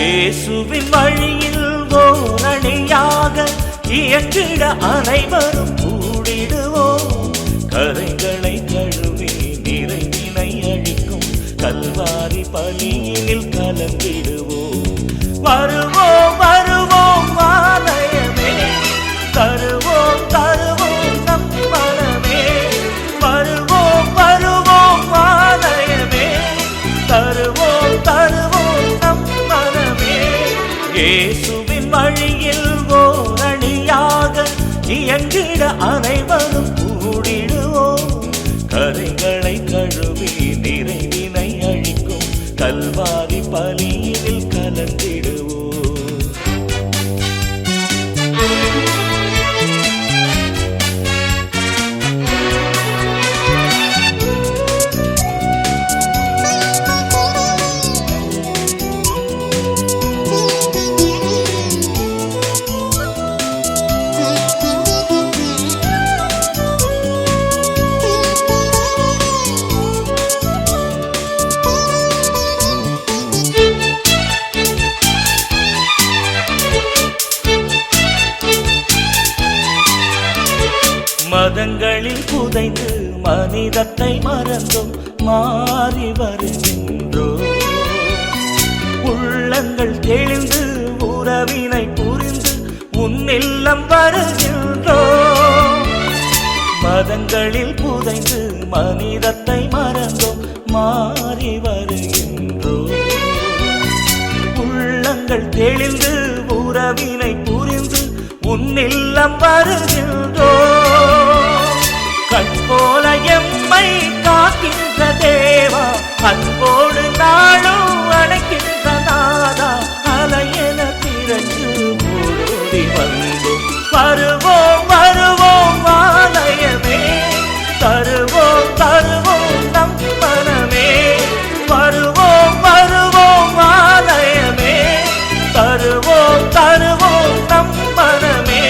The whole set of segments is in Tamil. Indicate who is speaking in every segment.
Speaker 1: இயேசுவின் வழியில் ஓரணியாக இயங்கிட அனைவரும் கூடிடுவோம். கரைகளை கழுவி நிறைவினை அழிக்கும் கல்வாரி பலியினில் கலந்திடுவோம். வருவோம் வருவோம் ஆலயமே, தருவோம் தருவோம் நம் மனமே. வருவோம் வருவோம் ஆலயமே, தருவோம் தருவோம் நம் மனமே. இயேசுவின் வழியில் ஓரணியாக இயங்கிட அனைவரும் கூடிடுவோம். கரைகளை கழுவி நிறைவினை அழிக்கும் கல்வாரி பலியினில் கலந்திடுவோம். மதங்களில் புதைந்து மனிதத்தை மறந்தோம், மாறி வருகின்றோம். உள்ளங்கள் தெளிந்து உறவினை புரிந்து உன்னில்லம் வருகின்றோம். மதங்களில் புதைந்து மனிதத்தை மறந்தோம், மாறி வருகின்றோம். உள்ளங்கள் தெளிந்து உறவினை புரிந்து உன்னில்லம் வருகின்றோம். கண்போல எம்மை காக்கின்ற தேவா, அன்போடு நாளும் அணைக்கின்ற நாதா, அலையென திரண்டு ஓடோடி வந்தோம். வருவோம் வருவோம் ஆலயமே, தருவோம் தருவோம் நம் மனமே. வருவோம் வருவோம் ஆலயமே, தருவோம் தருவோம் நம் மனமே.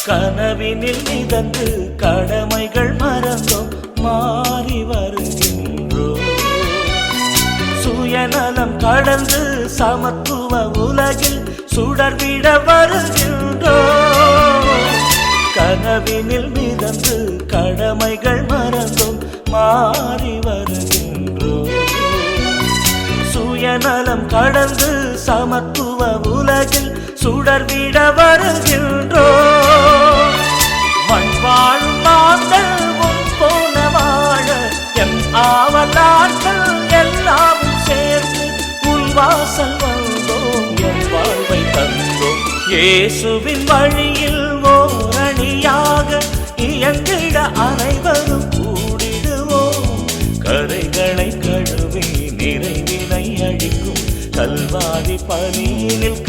Speaker 1: கனவினில் மிதந்து கடமைகள் மறந்தோம், மாறி வருகின்றோம். சுயநலம் கடந்து சமத்துவ உலகில் சுடர்விட வருகின்றோம். கனவினில் மிதந்து கடமைகள் மறந்தோம், மாறி வருகின்றோம். சுயநலம் கடந்து சமத்துவ உலகில் சுடர்விட வருகின்றோம். மண் வாழும் நாங்கள் உன் போல வாழ எம் ஆவலார்கள் எல்லாமும் சேர்ந்து உன் வாசல் வந்தோம், என் வாழ்வை தந்தோம். இயேசுவின் வழியில் ஓரணியாக இயங்கிட அனைவரும் கூடிடுவோம். கரைகளை கழுவி நிறைவினை அழிக்கும் கல்வாரி பலியினில்